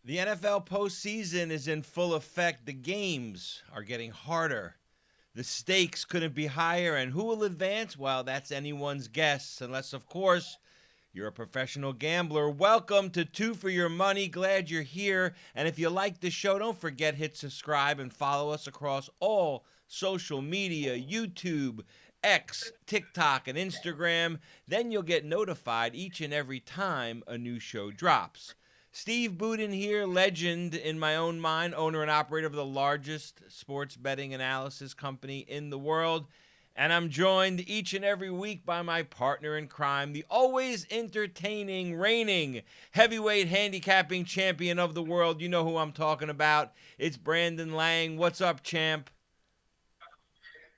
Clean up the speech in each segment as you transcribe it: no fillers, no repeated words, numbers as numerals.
The NFL postseason is in full effect. The games are getting harder. The stakes couldn't be higher, and who will advance? Well, that's anyone's guess, unless, of course, you're a professional gambler. Welcome to Two for Your Money. Glad you're here. And if you like the show, don't forget hit subscribe and follow us across all social media, YouTube, X, TikTok, and Instagram. Then you'll get notified each and every time a new show drops. Steve Budin here, legend in my own mind, owner and operator of the largest sports betting analysis company in the world. And I'm joined each and every week by my partner in crime, the always entertaining, reigning heavyweight handicapping champion of the world. You know who I'm talking about. It's Brandon Lang. What's up, champ?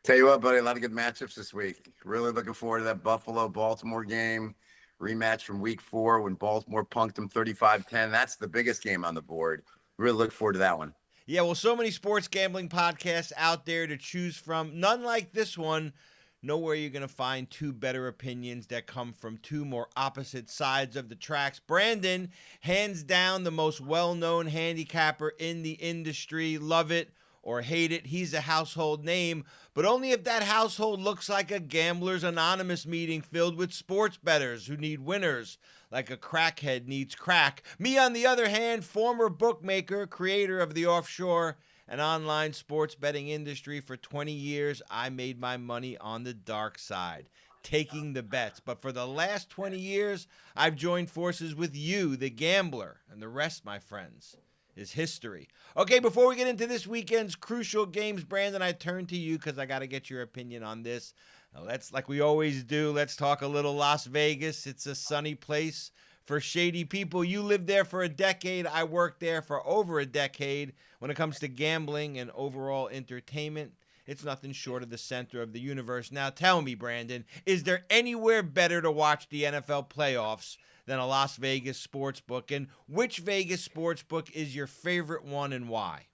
Tell you what, buddy, a lot of good matchups this week. Really looking forward to that Buffalo-Baltimore game. Rematch from week 4 when Baltimore punked them 35-10. That's the biggest game on the board. Really look forward to that one. Yeah, well, so many sports gambling podcasts out there to choose from. None like this one. Nowhere you're going to find two better opinions that come from two more opposite sides of the tracks. Brandon, hands down, the most well-known handicapper in the industry. Love it or hate it. He's a household name, but only if that household looks like a Gamblers Anonymous meeting filled with sports bettors who need winners like a crackhead needs crack. Me, on the other hand, former bookmaker, creator of the offshore and online sports betting industry for 20 years, I made my money on the dark side, taking the bets. But for the last 20 years, I've joined forces with you, the gambler, and the rest, my friends, is history. Okay, before we get into this weekend's crucial games, Brandon, I turn to you because I got to get your opinion on this. Let's, like we always do, let's talk a little Las Vegas. It's a sunny place for shady people. You lived there for a decade. I worked there for over a decade. When it comes to gambling and overall entertainment, it's nothing short of the center of the universe. Now tell me, Brandon, is there anywhere better to watch the NFL playoffs than a Las Vegas sportsbook? And which Vegas sportsbook is your favorite one and why?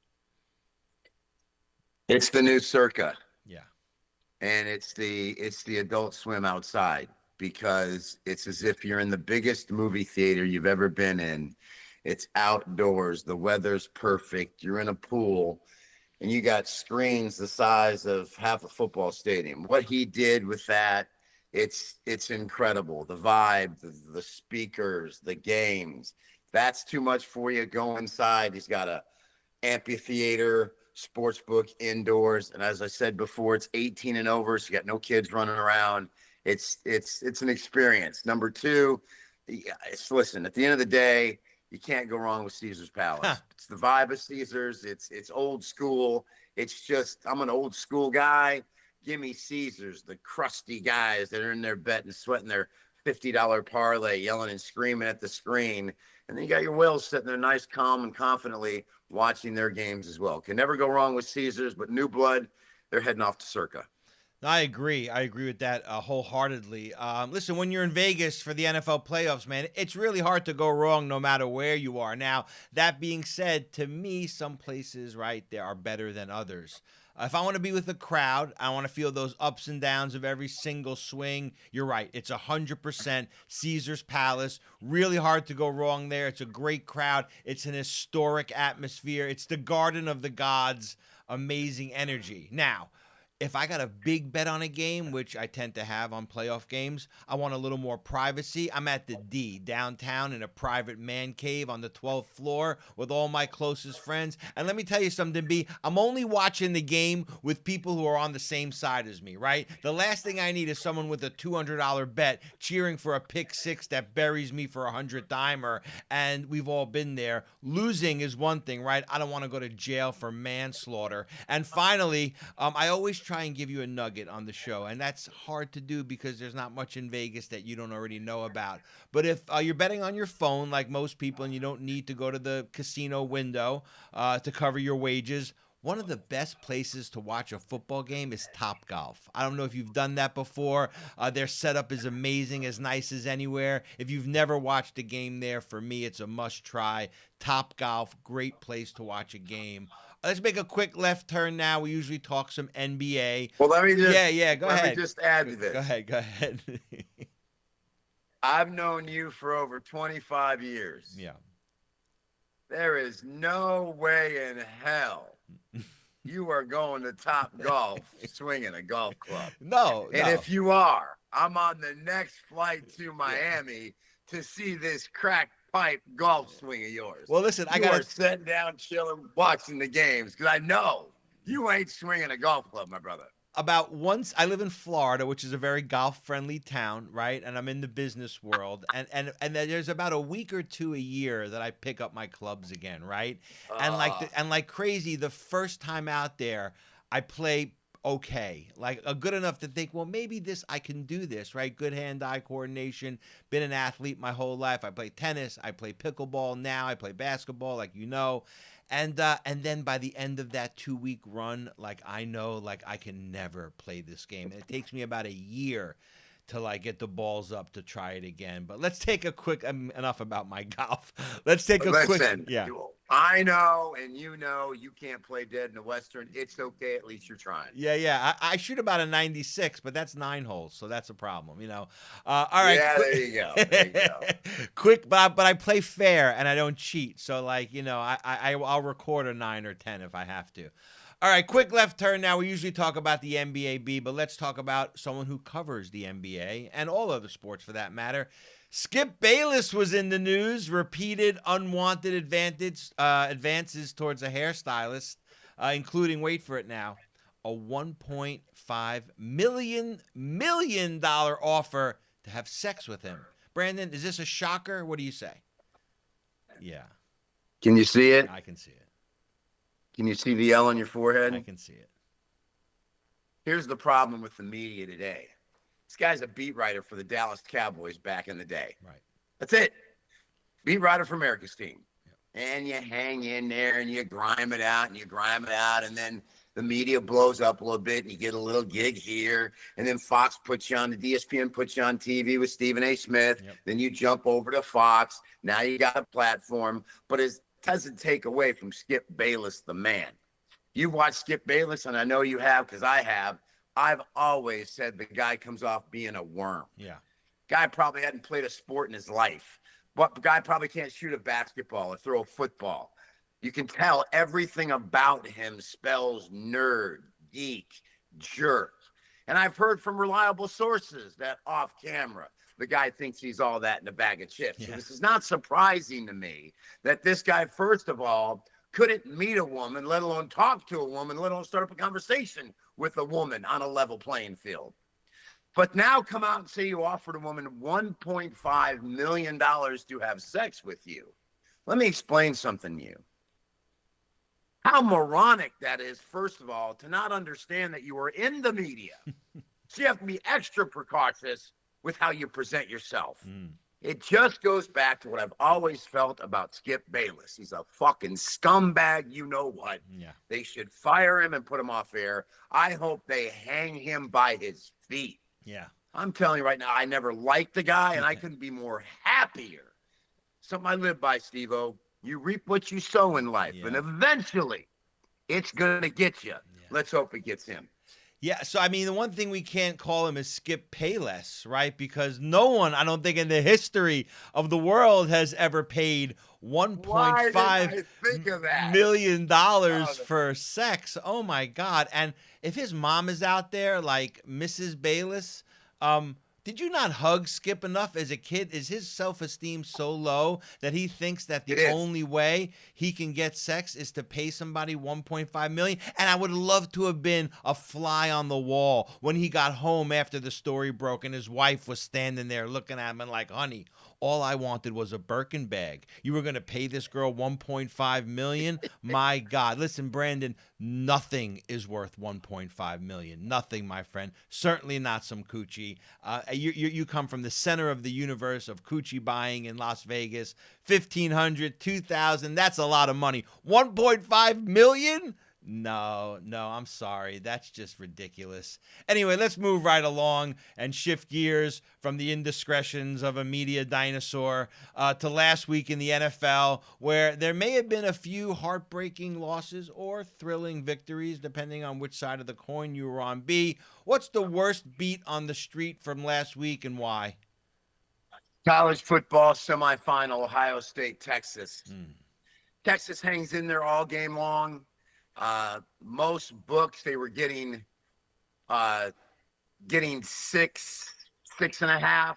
It's the new Circa, Yeah. and it's the Adult Swim outside, because it's as if you're in the biggest movie theater you've ever been in. It's outdoors. The weather's perfect. You're in a pool, and you got screens the size of half a football stadium. What he did with that, it's incredible. The vibe, the speakers, the games. If that's too much for you, go inside. He's got a amphitheater sports book indoors, and as I said before, it's 18 and over, so you got no kids running around. It's an experience. Number 2, listen, at the end of the day, you can't go wrong with Caesar's Palace. It's the vibe of Caesar's. It's old school. It's just, I'm an old school guy. Give me Caesar's, the crusty guys that are in their betting, sweating their $50 parlay, yelling and screaming at the screen. And then you got your whales sitting there nice, calm, and confidently watching their games as well. Can never go wrong with Caesar's, but new blood, they're heading off to Circa. I agree. I agree with that wholeheartedly. Listen, when you're in Vegas for the NFL playoffs, man, it's really hard to go wrong no matter where you are. Now, that being said, to me, some places, right, there are better than others. If I want to be with a crowd, I want to feel those ups and downs of every single swing. You're right. It's 100% Caesar's Palace. Really hard to go wrong there. It's a great crowd. It's an historic atmosphere. It's the Garden of the Gods. Amazing energy. Now, if I got a big bet on a game, which I tend to have on playoff games, I want a little more privacy. I'm at the D, downtown, in a private man cave on the 12th floor with all my closest friends. And let me tell you something, B, I'm only watching the game with people who are on the same side as me, right? The last thing I need is someone with a $200 bet cheering for a pick six that buries me for a 100-timer. And we've all been there. Losing is one thing, right? I don't want to go to jail for manslaughter. And finally, I always try and give you a nugget on the show, and that's hard to do because there's not much in Vegas that you don't already know about. But if you're betting on your phone like most people and you don't need to go to the casino window to cover your wages, one of the best places to watch a football game is Topgolf. I don't know if you've done that before. Their setup is amazing, as nice as anywhere. If you've never watched a game there, for me, it's a must-try. Topgolf, great place to watch a game. Let's make a quick left turn now. We usually talk some NBA. Well, let me just go ahead. Let me just add to this. Go ahead. I've known you for over 25 years. Yeah. There is no way in hell you are going to Top Golf swinging a golf club. No, And no. if you are, I'm on the next flight to Yeah. Miami to see this crack pipe golf swing of yours. Well, listen, I You got are sitting down, chilling, watching the games because I know you ain't swinging a golf club, my brother. about once I live in Florida, which is a very golf friendly town, right? And I'm in the business world, and then there's about a week or two a year that I pick up my clubs again, right? And like crazy, the first time out there, I play okay, like good enough to think, well, maybe this I can do this, right? Good hand-eye coordination. Been an athlete my whole life. I play tennis. I play pickleball now. I play basketball, like you know. And then by the end of that 2-week run, like I know, like I can never play this game. And it takes me about a year till I get the balls up to try it again. But let's take a quick enough about my golf. Let's take a quick. Yeah. I know, and you know, you can't play dead in the Western. It's okay. At least you're trying. Yeah. I shoot about a 96, but that's 9 holes, so that's a problem, you know. All right. Yeah, there you go. There you go. Quick, but I play fair and I don't cheat. So like, you know, I'll record a 9 or 10 if I have to. All right, quick left turn now. We usually talk about the NBA, but let's talk about someone who covers the NBA and all other sports for that matter. Skip Bayless was in the news. Repeated unwanted advances towards a hairstylist, including, wait for it now, a $1.5 million offer to have sex with him. Brandon, is this a shocker? What do you say? Yeah. Can you see it? I can see it. Can you see the L on your forehead? I can see it. Here's the problem with the media today. This guy's a beat writer for the Dallas Cowboys back in the day. Right. That's it. Beat writer for America's team. Yep. And you hang in there and you grime it out and you grime it out. And then the media blows up a little bit and you get a little gig here. And then Fox puts you on, the ESPN puts you on TV with Stephen A. Smith. Yep. Then you jump over to Fox. Now you got a platform. But it doesn't take away from Skip Bayless, the man. You've watched Skip Bayless, and I know you have because I have. I've always said the guy comes off being a worm. Yeah. Guy probably hadn't played a sport in his life. But the guy probably can't shoot a basketball or throw a football. You can tell everything about him spells nerd, geek, jerk. And I've heard from reliable sources that off camera, the guy thinks he's all that in a bag of chips. Yeah. So this is not surprising to me that this guy, first of all, couldn't meet a woman, let alone talk to a woman, let alone start up a conversation with a woman on a level playing field. But now come out and say you offered a woman $1.5 million to have sex with you. Let me explain something to you. How moronic that is, first of all, to not understand that you are in the media. So you have to be extra precautious with how you present yourself. It just goes back to what I've always felt about Skip Bayless. He's a fucking scumbag, you know what. Yeah. They should fire him and put him off air. I hope they hang him by his feet. Yeah. I'm telling you right now, I never liked the guy, and I couldn't be more happier. Something I live by, Steve-O. You reap what you sow in life, and eventually it's going to get you. Yeah. Let's hope it gets him. Yeah, so I mean, the one thing we can't call him is Skip Payless, right? Because no one, I don't think in the history of the world has ever paid $1.5 million for sex. Oh my God. And if his mom is out there, like Mrs. Bayless, did you not hug Skip enough as a kid? Is his self-esteem so low that he thinks that the only way he can get sex is to pay somebody $1.5 million? And I would love to have been a fly on the wall when he got home after the story broke and his wife was standing there looking at him and like, honey, all I wanted was a Birkin bag. You were going to pay this girl $1.5 million? My God. Listen, Brandon, nothing is worth $1.5 million. Nothing, my friend. Certainly not some coochie. You come from the center of the universe of coochie buying in Las Vegas. $1,500, $2,000, that's a lot of money. $1.5 million? No, I'm sorry. That's just ridiculous. Anyway, let's move right along and shift gears from the indiscretions of a media dinosaur to last week in the NFL, where there may have been a few heartbreaking losses or thrilling victories, depending on which side of the coin you were on. B, what's the worst beat on the street from last week and why? College football semifinal, Ohio State, Texas. Texas hangs in there all game long. Most books they were getting 6.5.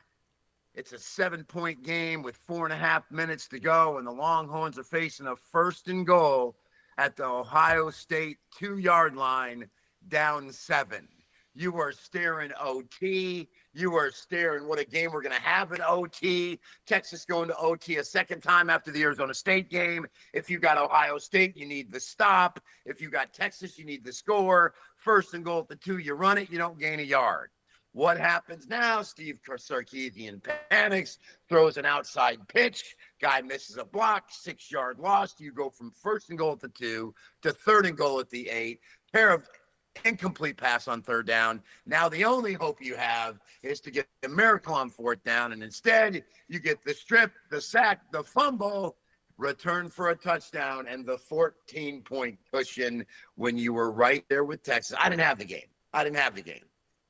It's a 7-point game with 4.5 minutes to go, and the Longhorns are facing a 1st and goal at the Ohio State 2-yard line, down 7. You are staring OT. You are staring what a game we're going to have in OT. Texas going to OT a second time after the Arizona State game. If you got Ohio State, you need the stop. If you got Texas, you need the score. 1st and goal at the 2, you run it, you don't gain a yard. What happens now? Steve Sarkisian panics, throws an outside pitch. Guy misses a block, 6-yard loss. You go from 1st and goal at the 2 to 3rd and goal at the 8. Pair of incomplete pass on 3rd down. Now the only hope you have is to get a miracle on 4th down, and instead you get the strip, the sack, the fumble, return for a touchdown, and the 14-point cushion when you were right there with Texas. I didn't have the game.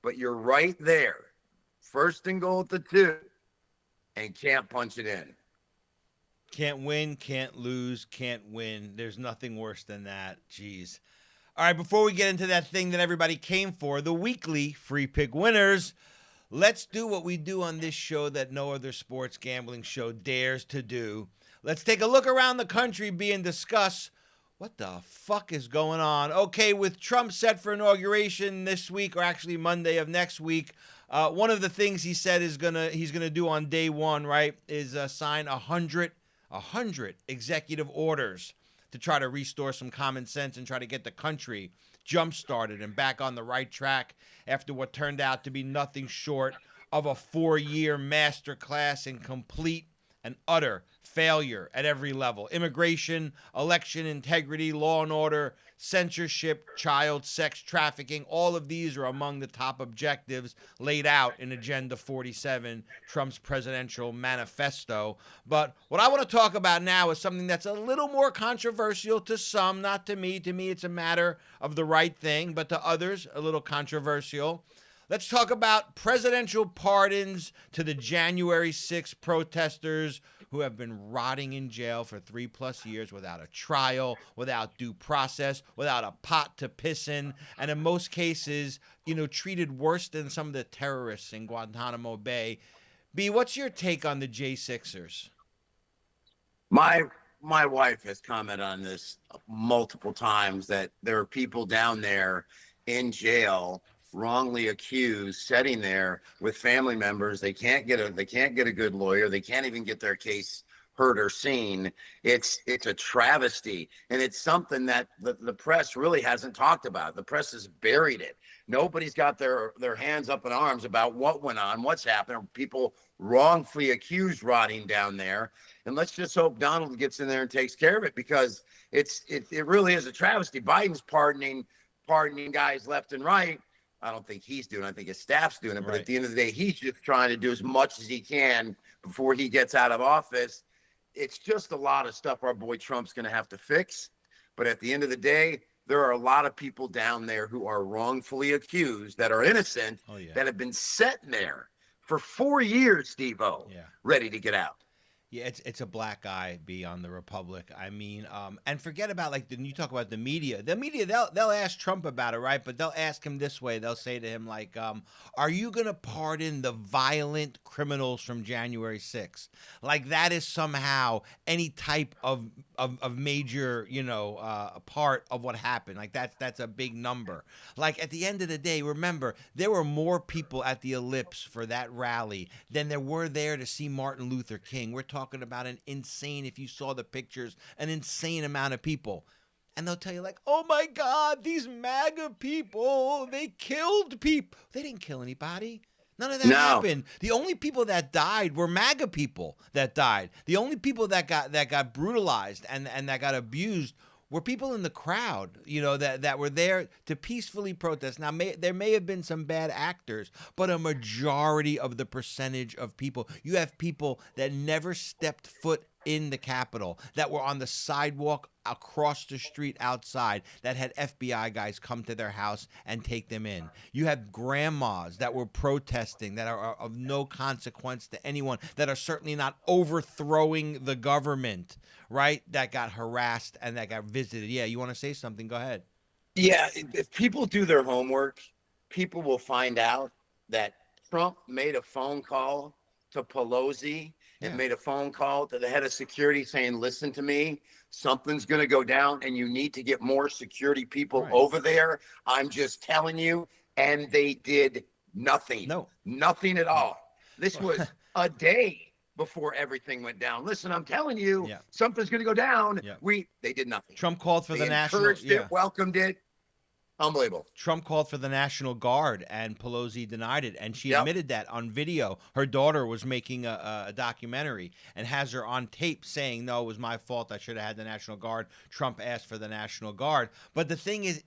But you're right there. 1st and goal at the 2, and can't punch it in. Can't win, can't lose, can't win. There's nothing worse than that. Jeez. All right, before we get into that thing that everybody came for, the weekly free pick winners, let's do what we do on this show that no other sports gambling show dares to do. Let's take a look around the country and discuss what the fuck is going on. Okay, with Trump set for inauguration this week, or actually Monday of next week, one of the things he said he's gonna do on day one, right, is sign 100 executive orders to try to restore some common sense and try to get the country jump-started and back on the right track after what turned out to be nothing short of a 4-year masterclass in complete and utter failure at every level. Immigration, election integrity, law and order, censorship, child sex trafficking, all of these are among the top objectives laid out in Agenda 47, Trump's presidential manifesto. But what I want to talk about now is something that's a little more controversial to some, not to me. To me, it's a matter of the right thing, but to others, a little controversial. Let's talk about presidential pardons to the January 6th protesters who have been rotting in jail for 3+ years without a trial, without due process, without a pot to piss in, and in most cases, treated worse than some of the terrorists in Guantanamo Bay. B, what's your take on the J6ers? My wife has commented on this multiple times, that there are people down there in jail wrongly accused, sitting there with family members. They can't get a good lawyer. They can't even get their case heard or seen. It's a travesty, and it's something that the press really hasn't talked about. The press has buried it. Nobody's got their hands up in arms about what went on, what's happened. People wrongfully accused rotting down there, and let's just hope Donald gets in there and takes care of it, because it really is a travesty. Biden's pardoning guys left and right. I don't think he's doing it. I think his staff's doing it. But At the end of the day, he's just trying to do as much as he can before he gets out of office. It's just a lot of stuff our boy Trump's going to have to fix. But at the end of the day, there are a lot of people down there who are wrongfully accused, that are innocent, that have been sitting there for 4 years, Steve-O, ready to get out. Yeah, it's a black eye be on the Republic. I mean, and forget about, like, you talk about the media. The media, they'll ask Trump about it, right? But they'll ask him this way. They'll say to him, like, are you going to pardon the violent criminals from January 6th? Like, that is somehow any type of major, part of what happened. Like, that's a big number. Like, at the end of the day, remember, there were more people at the Ellipse for that rally than there were there to see Martin Luther King. We're talking about an insane, if you saw the pictures, an insane amount of people. And they'll tell you, like, oh my God, these MAGA people, they killed people. They didn't kill anybody. None of that happened. The only people that died were MAGA people that died. The only people that got brutalized and that got abused were people in the crowd, that were there to peacefully protest. Now, there may have been some bad actors, but a majority of the percentage of people, you have people that never stepped foot in the Capitol that were on the sidewalk across the street outside that had FBI guys come to their house and take them in. You have grandmas that were protesting that are of no consequence to anyone, that are certainly not overthrowing the government, right? That got harassed and that got visited. Yeah, you want to say something? Go ahead. Yeah, if people do their homework, people will find out that Trump made a phone call to Pelosi and Yeah. made a phone call to the head of security saying, listen to me, something's going to go down and you need to get more security people Right. over there. I'm just telling you. And they did nothing. No. Nothing at all. This was a day before everything went down. Listen, I'm telling you, Yeah. something's going to go down. Yeah. They did nothing. Trump called for They the national. encouraged it, welcomed it. Unbelievable. Trump called for the National Guard, and Pelosi denied it, and she Yep. admitted that on video. Her daughter was making a documentary and has her on tape saying, no, it was my fault. I should have had the National Guard. Trump asked for the National Guard. But the thing is,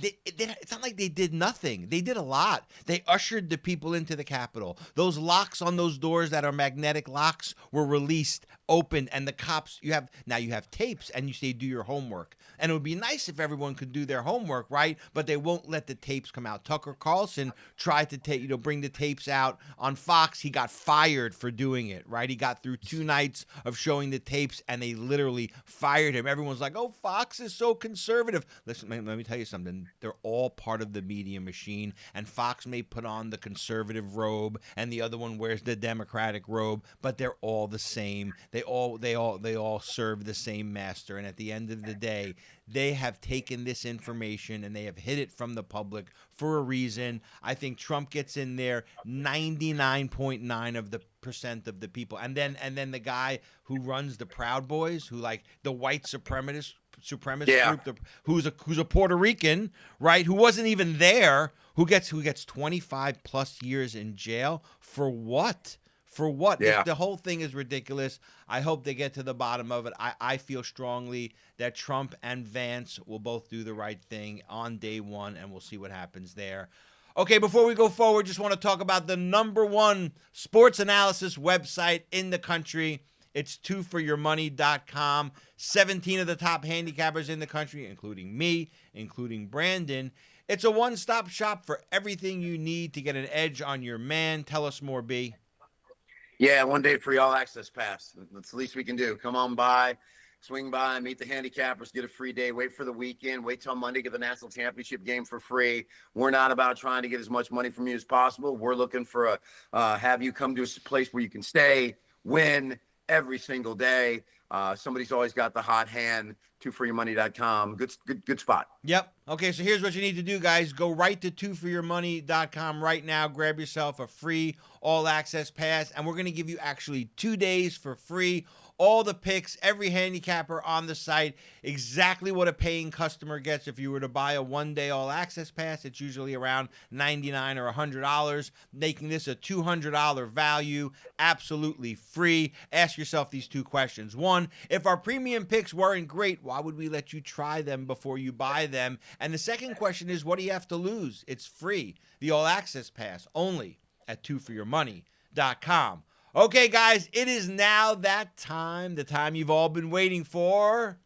it's not like they did nothing. They did a lot. They ushered the people into the Capitol. Those locks on those doors that are magnetic locks were released, opened, and the cops, you have tapes, and you say do your homework. And it would be nice if everyone could do their homework, right? But they won't let the tapes come out. Tucker Carlson tried to bring the tapes out on Fox. He got fired for doing it, right? He got through 2 nights of showing the tapes, and they literally fired him. Everyone's like, oh, Fox is so conservative. Listen, let me tell you something. They're all part of the media machine, and Fox may put on the conservative robe, and the other one wears the Democratic robe, but they're all the same. They all serve the same master, and at the end of the day, they have taken this information and they have hid it from the public for a reason. I think Trump gets in there 99.9% of the people, and then the guy who runs the Proud Boys, who like the white supremacist group, who's a Puerto Rican, right? Who wasn't even there, who gets 25 plus years in jail for what? For what? Yeah. The whole thing is ridiculous. I hope they get to the bottom of it. I feel strongly that Trump and Vance will both do the right thing on day one, and we'll see what happens there. Okay, before we go forward, just want to talk about the #1 sports analysis website in the country. It's 2foryourmoney.com. 17 of the top handicappers in the country, including me, including Brandon. It's a one-stop shop for everything you need to get an edge on your man. Tell us more, B. Yeah, one day free all access pass. That's the least we can do. Come on by, swing by, meet the handicappers, get a free day, wait for the weekend, wait till Monday, get the national championship game for free. We're not about trying to get as much money from you as possible. We're looking for have you come to a place where you can stay, win every single day. Somebody's always got the hot hand. 2foryourmoney.com. Good spot. Yep. Okay, so here's what you need to do, guys. Go right to 2foryourmoney.com right now. Grab yourself a free all-access pass, and we're going to give you actually 2 days for free. All the picks, every handicapper on the site, exactly what a paying customer gets. If you were to buy a one-day all-access pass, it's usually around $99 or $100, making this a $200 value, absolutely free. Ask yourself these 2 questions. 1, if our premium picks weren't great, why would we let you try them before you buy them? And the second question is, what do you have to lose? It's free. The all-access pass only at 2foryourmoney.com. Okay, guys, it is now that time, the time you've all been waiting for.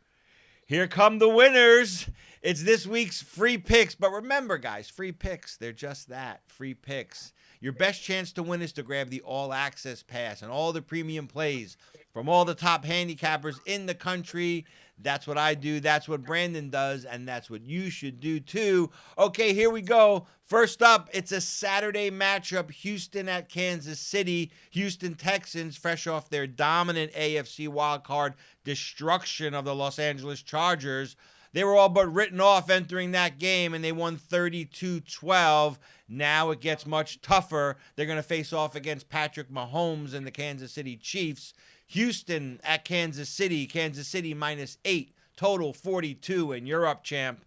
Here come the winners. It's this week's free picks. But remember, guys, free picks, they're just that, free picks. Your best chance to win is to grab the all-access pass and all the premium plays from all the top handicappers in the country. That's what I do. That's what Brandon does. And that's what you should do, too. Okay, here we go. First up, it's a Saturday matchup. Houston at Kansas City. Houston Texans, fresh off their dominant AFC wildcard destruction of the Los Angeles Chargers. They were all but written off entering that game, and they won 32-12. Now it gets much tougher. They're going to face off against Patrick Mahomes and the Kansas City Chiefs. Houston at Kansas City. Kansas City -8. Total 42, and you're up, champ.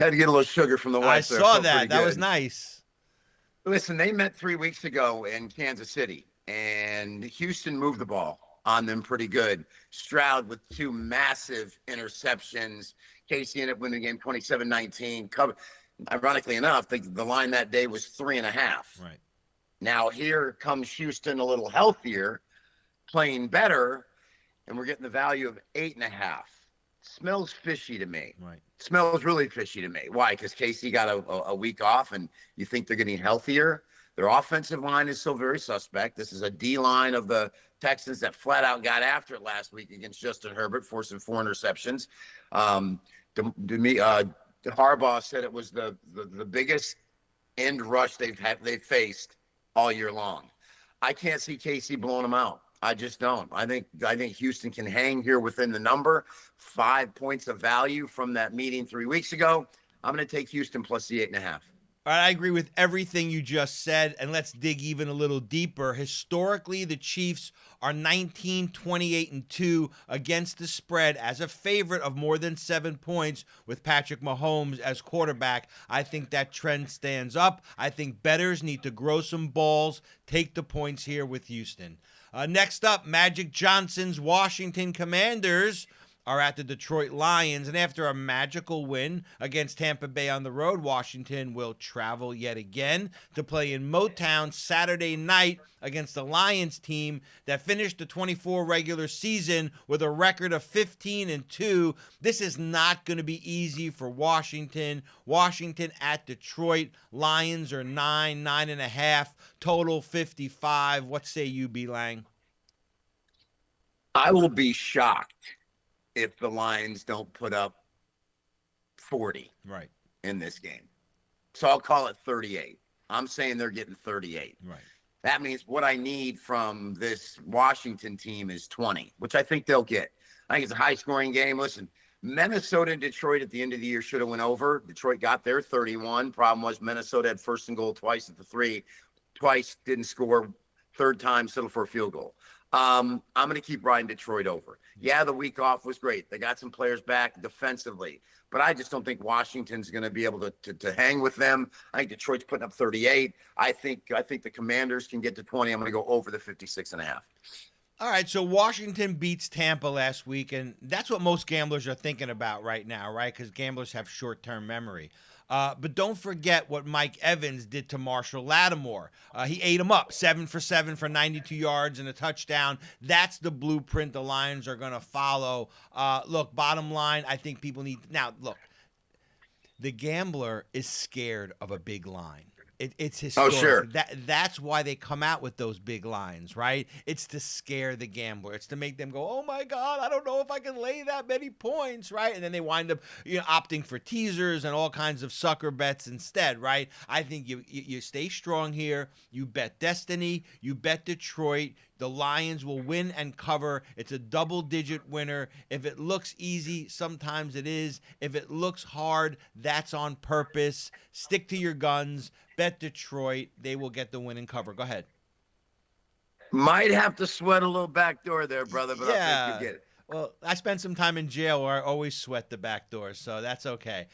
Had to get a little sugar from the wife. I saw that. That was nice. Listen, they met 3 weeks ago in Kansas City, and Houston moved the ball on them pretty good. Stroud with 2 massive interceptions. Casey ended up winning the game 27-19. Ironically enough, the line that day was 3.5. Right. Now here comes Houston a little healthier. playing better, and we're getting the value of 8.5. Smells fishy to me. Right. Smells really fishy to me. Why? Because KC got a week off, and you think they're getting healthier. Their offensive line is still very suspect. This is a D line of the Texans that flat out got after it last week against Justin Herbert, forcing 4 interceptions. Harbaugh said it was the biggest end rush they've faced all year long. I can't see KC blowing them out. I just don't. I think Houston can hang here within the number. 5 points of value from that meeting 3 weeks ago. I'm going to take Houston plus the 8.5. All right, I agree with everything you just said, and let's dig even a little deeper. Historically, the Chiefs are 19, 28, and 2 against the spread as a favorite of more than 7 points with Patrick Mahomes as quarterback. I think that trend stands up. I think bettors need to grow some balls, take the points here with Houston. Next up, Magic Johnson's Washington Commanders are at the Detroit Lions, and after a magical win against Tampa Bay on the road, Washington will travel yet again to play in Motown Saturday night against the Lions team that finished the 24 regular season with a record of 15-2. This is not going to be easy for Washington. Washington at Detroit. Lions are 9.5, total 55. What say you, B. Lang? I will be shocked if the Lions don't put up 40 right in this game. So I'll call it 38. I'm saying they're getting 38. Right. That means what I need from this Washington team is 20, which I think they'll get. I think it's a high-scoring game. Listen, Minnesota and Detroit at the end of the year should have went over. Detroit got their 31. Problem was Minnesota had first and goal twice at the 3. Twice didn't score. Third time settled for a field goal. I'm going to keep riding Detroit over. Yeah, the week off was great. They got some players back defensively, but I just don't think Washington's going to be able to hang with them. I think Detroit's putting up 38. I think the Commanders can get to 20. I'm going to go over the 56.5. All right, so Washington beats Tampa last week, and that's what most gamblers are thinking about right now, right? Because gamblers have short-term memory. But don't forget what Mike Evans did to Marshall Lattimore. He ate him up, 7 for 7 for 92 yards and a touchdown. That's the blueprint the Lions are going to follow. Look, bottom line, I think people need – now, look, the gambler is scared of a big line. It's historic. Oh, sure. That's why they come out with those big lines, right? It's to scare the gambler. It's to make them go, oh, my God, I don't know if I can lay that many points, right? And then they wind up opting for teasers and all kinds of sucker bets instead, right? I think you stay strong here. You bet Destiny. You bet Detroit. The Lions will win and cover. It's a double-digit winner. If it looks easy, sometimes it is. If it looks hard, that's on purpose. Stick to your guns. Bet Detroit. They will get the win and cover. Go ahead. Might have to sweat a little backdoor there, brother, but I think you get it. Well, I spent some time in jail where I always sweat the back door, so that's okay.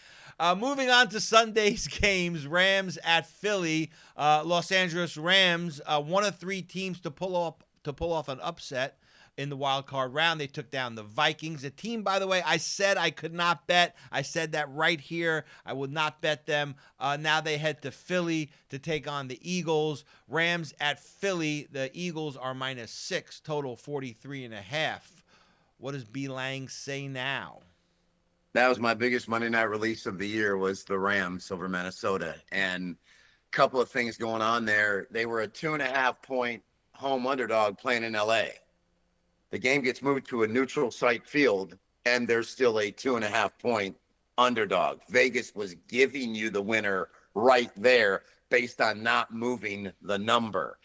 Moving on to Sunday's games, Rams at Philly. Los Angeles Rams, one of 3 teams to pull off an upset in the wild card round. They took down the Vikings, a team, by the way, I said I could not bet. I said that right here. I would not bet them. Now they head to Philly to take on the Eagles. Rams at Philly. The Eagles are -6, total 43.5. What does B. Lang say now? That was my biggest Monday night release of the year, was the Rams over Minnesota. And a couple of things going on there. They were a 2.5-point home underdog playing in LA. The game gets moved to a neutral site field, and there's still a 2.5-point underdog. Vegas was giving you the winner right there based on not moving the number.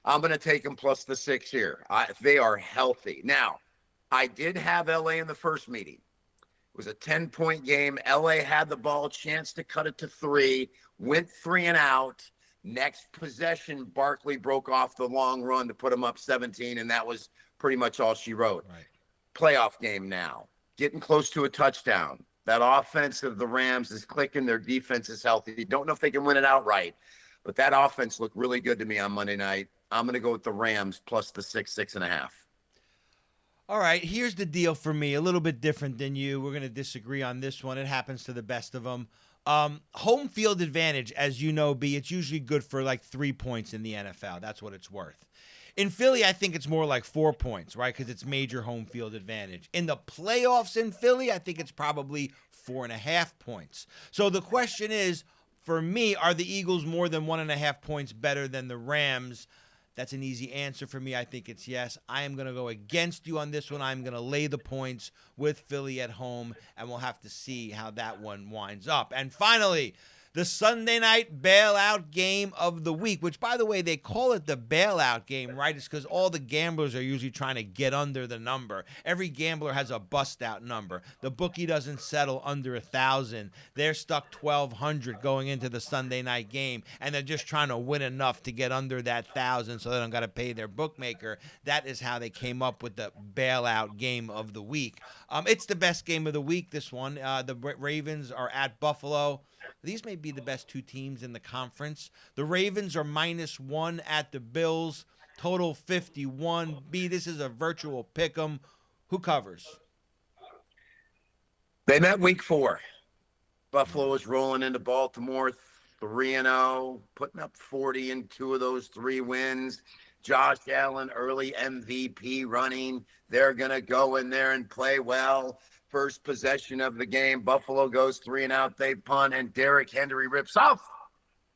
I'm going to take them plus the 6 here. They are healthy. Now, I did have LA in the first meeting. It was a 10-point game. LA had the ball, chance to cut it to 3, went 3 and out. Next possession, Barkley broke off the long run to put them up 17, and that was pretty much all she wrote. Right. Playoff game now, getting close to a touchdown. That offense of the Rams is clicking. Their defense is healthy. Don't know if they can win it outright, but that offense looked really good to me on Monday night. I'm going to go with the Rams plus the 6.5. All right, here's the deal for me. A little bit different than you. We're going to disagree on this one. It happens to the best of them. Home field advantage, as you know, B, it's usually good for like 3 points in the NFL. That's what it's worth. In Philly, I think it's more like 4 points, right? Because it's major home field advantage. In the playoffs in Philly, I think it's probably 4.5 points. So the question is, for me, are the Eagles more than 1.5 points better than the Rams? That's an easy answer for me. I think it's yes. I am going to go against you on this one. I'm going to lay the points with Philly at home, and we'll have to see how that one winds up. And finally, the Sunday night bailout game of the week, which, by the way, they call it the bailout game, right? It's because all the gamblers are usually trying to get under the number. Every gambler has a bust-out number. The bookie doesn't settle under 1,000. They're stuck 1,200 going into the Sunday night game, and they're just trying to win enough to get under that 1,000 so they don't got to pay their bookmaker. That is how they came up with the bailout game of the week. It's the best game of the week, this one. The Ravens are at Buffalo. These may be the best two teams in the conference. The Ravens are -1 at the Bills. Total 51. B, this is a virtual pick 'em. Who covers? They met week 4. Buffalo was rolling into Baltimore 3-0, putting up 40 in 2 of those 3 wins. Josh Allen, early MVP running. They're going to go in there and play well. First possession of the game, Buffalo goes 3 and out. They punt, and Derrick Henry rips off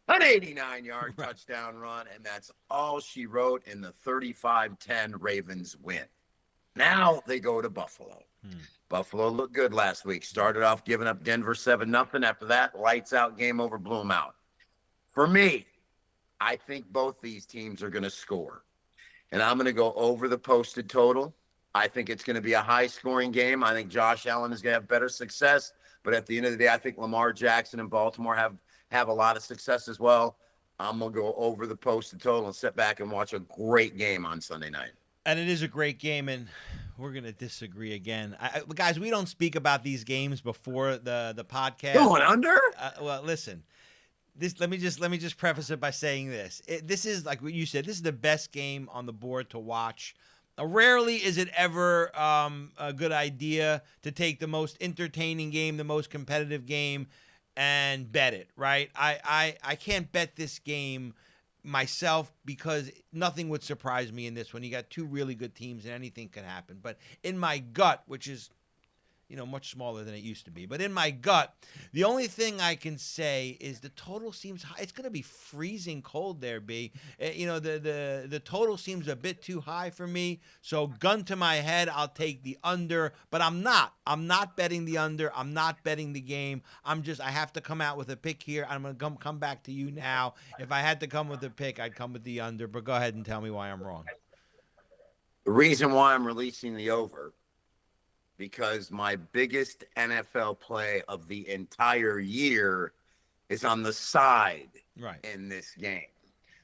an 89-yard touchdown run, and that's all she wrote in the 35-10 Ravens win. Now they go to Buffalo. Buffalo looked good last week. Started off giving up Denver 7-0. After that, lights out, game over, blew them out. For me, I think both these teams are going to score, and I'm going to go over the posted total. I think it's going to be a high-scoring game. I think Josh Allen is going to have better success. But at the end of the day, I think Lamar Jackson and Baltimore have a lot of success as well. I'm going to go over the posted total and sit back and watch a great game on Sunday night. And it is a great game, and we're going to disagree again. Guys, we don't speak about these games before the podcast. Going under? Well, listen. Let me just preface it by saying this. This is, like what you said, this is the best game on the board to watch. Rarely is it ever a good idea to take the most entertaining game, the most competitive game, and bet it, right? I can't bet this game myself because nothing would surprise me in this one. You got 2 really good teams and anything can happen. But in my gut, which is much smaller than it used to be. But in my gut, the only thing I can say is the total seems high. It's going to be freezing cold there, B. The total seems a bit too high for me. So gun to my head, I'll take the under. But I'm not. I'm not betting the under. I'm not betting the game. I have to come out with a pick here. I'm going to come back to you now. If I had to come with a pick, I'd come with the under. But go ahead and tell me why I'm wrong. The reason why I'm releasing the over, because my biggest NFL play of the entire year is on the side in this game.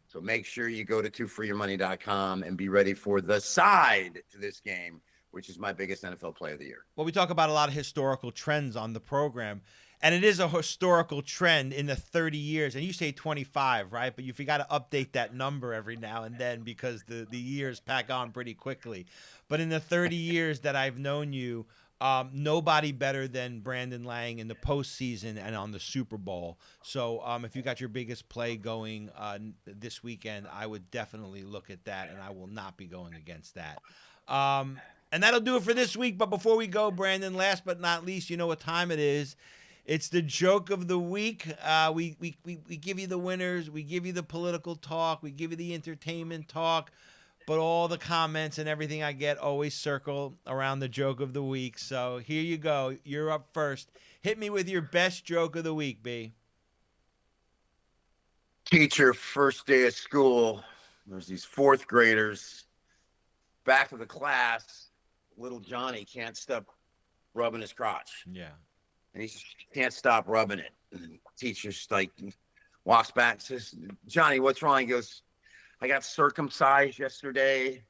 So make sure you go to twoforyourmoney.com and be ready for the side to this game, which is my biggest NFL play of the year. Well, we talk about a lot of historical trends on the program, and it is a historical trend in the 30 years. And you say 25, right? But you got to update that number every now and then because the years pack on pretty quickly. But in the 30 years that I've known you, nobody better than Brandon Lang in the postseason and on the Super Bowl. So if you got your biggest play going this weekend, I would definitely look at that, and I will not be going against that. And that'll do it for this week. But before we go, Brandon, last but not least, you know what time it is. It's the joke of the week. We give you the winners. We give you the political talk. We give you the entertainment talk. But all the comments and everything I get always circle around the joke of the week. So here you go. You're up first. Hit me with your best joke of the week, B. Teacher, first day of school. There's these 4th graders. Back of the class, little Johnny can't stop rubbing his crotch. Yeah. And he can't stop rubbing it. And the teacher's like, walks back and says, Johnny, what's wrong? He goes, I got circumcised yesterday.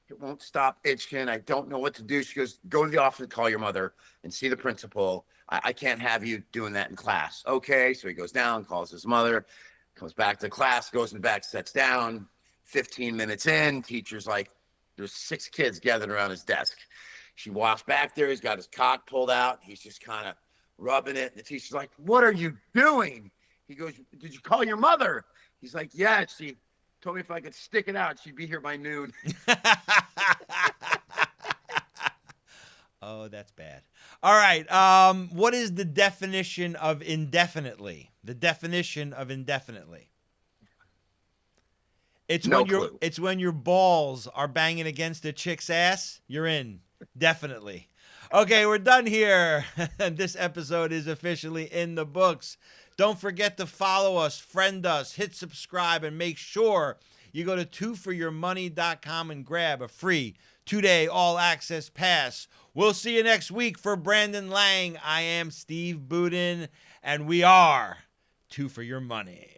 It won't stop itching. I don't know what to do. She goes, go to the office and call your mother and see the principal. I can't have you doing that in class. Okay. So he goes down, calls his mother, comes back to class, goes in the back, sits down. 15 minutes in, teacher's like, there's 6 kids gathered around his desk. She walks back there. He's got his cock pulled out. He's just kind of rubbing it. The teacher's like, what are you doing? He goes, did you call your mother? He's like, yeah, she Told me if I could stick it out, she'd be here by noon. Oh, that's bad. All right. What is the definition of indefinitely? The definition of indefinitely. It's No when clue. it's when your balls are banging against a chick's ass. You're in. Definitely. Okay, we're done here. This episode is officially in the books. Don't forget to follow us, friend us, hit subscribe, and make sure you go to twoforyourmoney.com and grab a free 2-day all-access pass. We'll see you next week. For Brandon Lang, I am Steve Budin, and we are Two for Your Money.